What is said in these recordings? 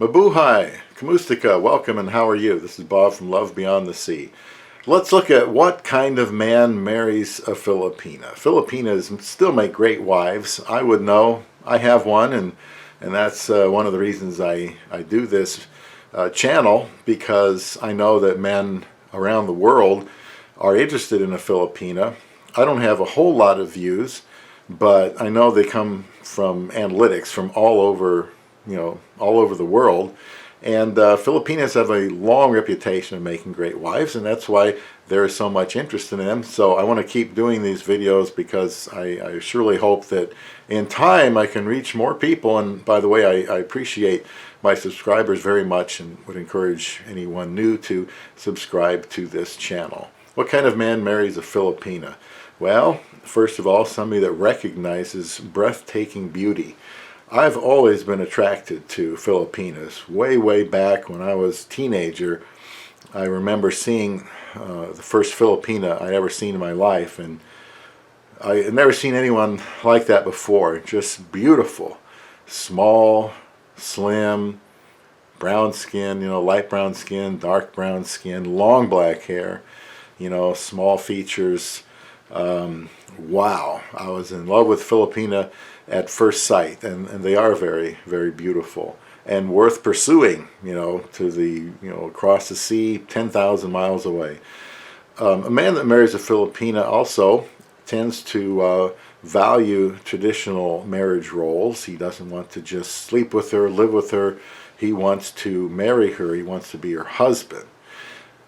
Mabuhay, Kamustika, welcome and how are you? This is Bob from Love Beyond the Sea. Let's look at what kind of man marries a Filipina. Filipinas still make great wives. I would know. I have one, and that's one of the reasons I do this channel, because I know that men around the world are interested in a Filipina. I don't have a whole lot of views, but I know they come from analytics from all over, all over the world. And Filipinas have a long reputation of making great wives, and that's why there is so much interest in them. So I want to keep doing these videos because I surely hope that in time I can reach more people. And by the way, I appreciate my subscribers very much and would encourage anyone new to subscribe to this channel. What kind of man marries a Filipina? Well, first of all, somebody that recognizes breathtaking beauty. I've always been attracted to Filipinas. Way back when I was a teenager, I remember seeing the first Filipina I'd ever seen in my life, and I had never seen anyone like that before. Just beautiful, small, slim, brown skin, light brown skin, dark brown skin, long black hair, small features. Wow, I was in love with Filipina at first sight, and they are very beautiful and worth pursuing, to the, across the sea, 10,000 miles away. A man that marries a Filipina also tends to value traditional marriage roles. He doesn't want to just sleep with her, live with her. He wants to marry her. He wants to be her husband.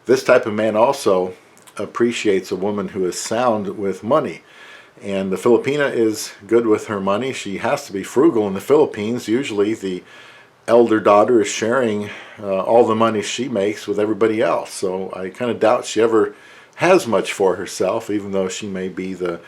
This type of man also appreciates a woman who is sound with money. And the Filipina is good with her money. She has to be frugal in the Philippines. Usually the elder daughter is sharing all the money she makes with everybody else. So I kind of doubt she ever has much for herself, even though she may be the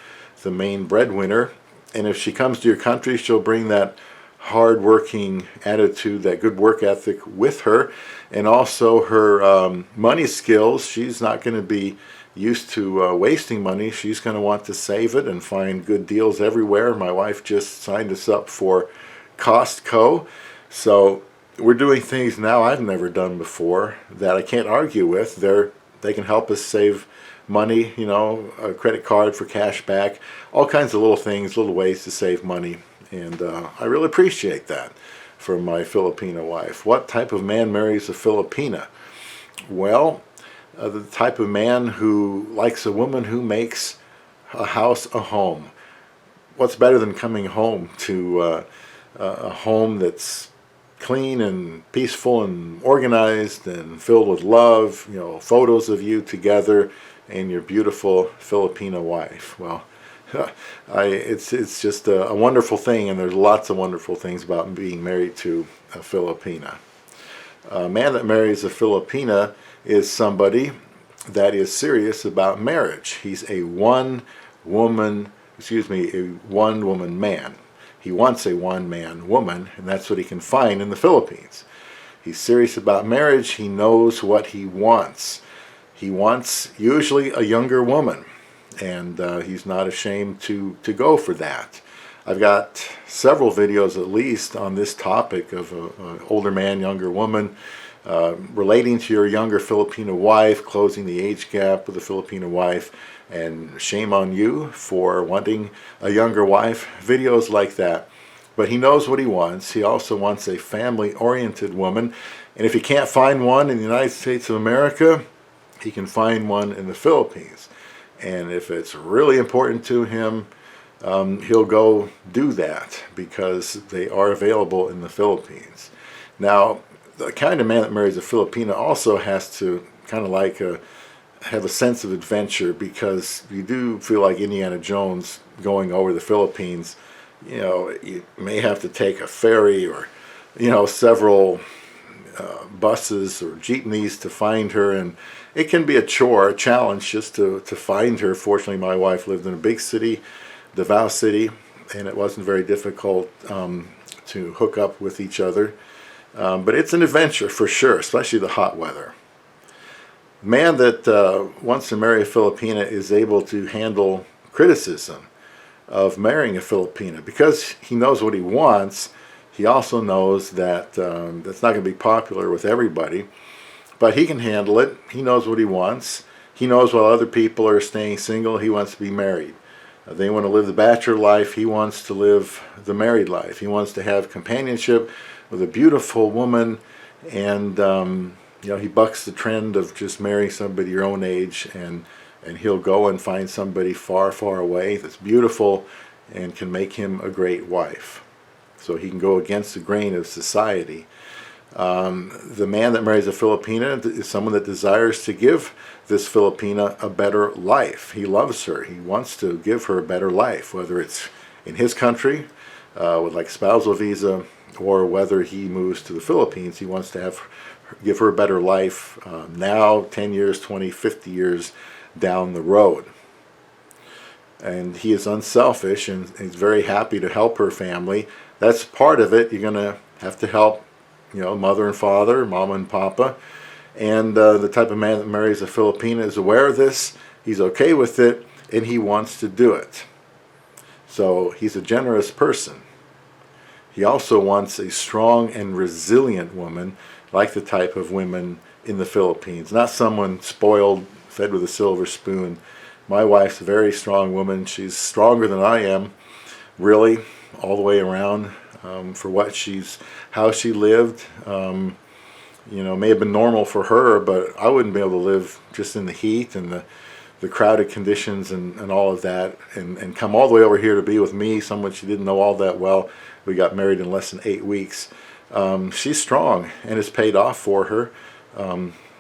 main breadwinner. And if she comes to your country, she'll bring that hard-working attitude, that good work ethic with her, and also her money skills. She's not going to be used to wasting money. She's going to want to save it and find good deals everywhere. My wife just signed us up for Costco, so we're doing things now I've never done before that I can't argue with. They can help us save money, a credit card for cash back, all kinds of little things, little ways to save money. And I really appreciate that from my Filipina wife. What type of man marries a Filipina? Well, the type of man who likes a woman who makes a house a home. What's better than coming home to a home that's clean and peaceful and organized and filled with love, photos of you together and your beautiful Filipina wife. Well, it's just a wonderful thing, and there's lots of wonderful things about being married to a Filipina. A man that marries a Filipina is somebody that is serious about marriage. He's a one-woman man. He wants a one-man woman, and that's what he can find in the Philippines. He's serious about marriage. He knows what he wants. He wants usually a younger woman, and he's not ashamed to go for that. I've got several videos at least on this topic of an older man, younger woman, relating to your younger Filipina wife, closing the age gap with a Filipina wife, and shame on you for wanting a younger wife, videos like that. But he knows what he wants. He also wants a family-oriented woman, and if he can't find one in the United States of America, he can find one in the Philippines. And if it's really important to him, he'll go do that because they are available in the Philippines. Now, the kind of man that marries a Filipina also has to kind of have a sense of adventure, because you do feel like Indiana Jones going over the Philippines. You may have to take a ferry or, several buses or jeepneys to find her, and it can be a chore, a challenge just to find her. Fortunately, my wife lived in a big city, Davao City, and it wasn't very difficult to hook up with each other. But it's an adventure for sure, especially the hot weather. The man that wants to marry a Filipina is able to handle criticism of marrying a Filipina because he knows what he wants. He also knows that that's not going to be popular with everybody, but he can handle it. He knows what he wants. He knows while other people are staying single, he wants to be married. They want to live the bachelor life. He wants to live the married life. He wants to have companionship with a beautiful woman, and he bucks the trend of just marrying somebody your own age, and he'll go and find somebody far, far away that's beautiful and can make him a great wife. So he can go against the grain of society. The man that marries a Filipina is someone that desires to give this Filipina a better life. He loves her. He wants to give her a better life, whether it's in his country with like spousal visa, or whether he moves to the Philippines. He wants to give her a better life now, 10 years, 20, 50 years down the road. And he is unselfish, and he's very happy to help her family. That's part of it. You're going to have to help, mother and father, mama and papa. And the type of man that marries a Filipina is aware of this. He's okay with it, and he wants to do it. So he's a generous person. He also wants a strong and resilient woman, like the type of women in the Philippines. Not someone spoiled, fed with a silver spoon. My wife's a very strong woman. She's stronger than I am, really, all the way around. For how she lived, may have been normal for her, but I wouldn't be able to live just in the heat and the crowded conditions and all of that, and come all the way over here to be with me, someone she didn't know all that well. We got married in less than 8 weeks. She's strong, and it's paid off for her.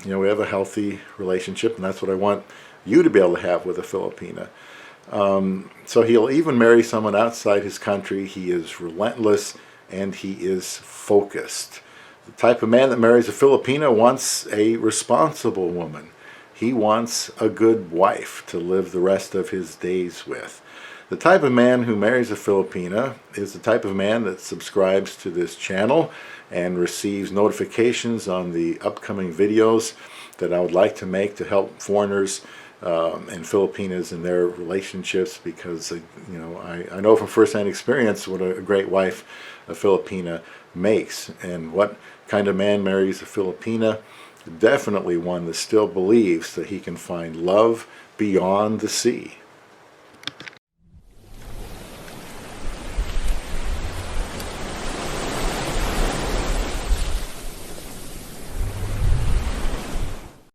We have a healthy relationship, and that's what I want you to be able to have with a Filipina. So he'll even marry someone outside his country. He is relentless, and he is focused. The type of man that marries a Filipina wants a responsible woman. He wants a good wife to live the rest of his days with. The type of man who marries a Filipina is the type of man that subscribes to this channel and receives notifications on the upcoming videos that I would like to make to help foreigners and Filipinas in their relationships, because I know from first-hand experience what a great wife a Filipina makes, and what kind of man marries a Filipina. Definitely one that still believes that he can find love beyond the sea.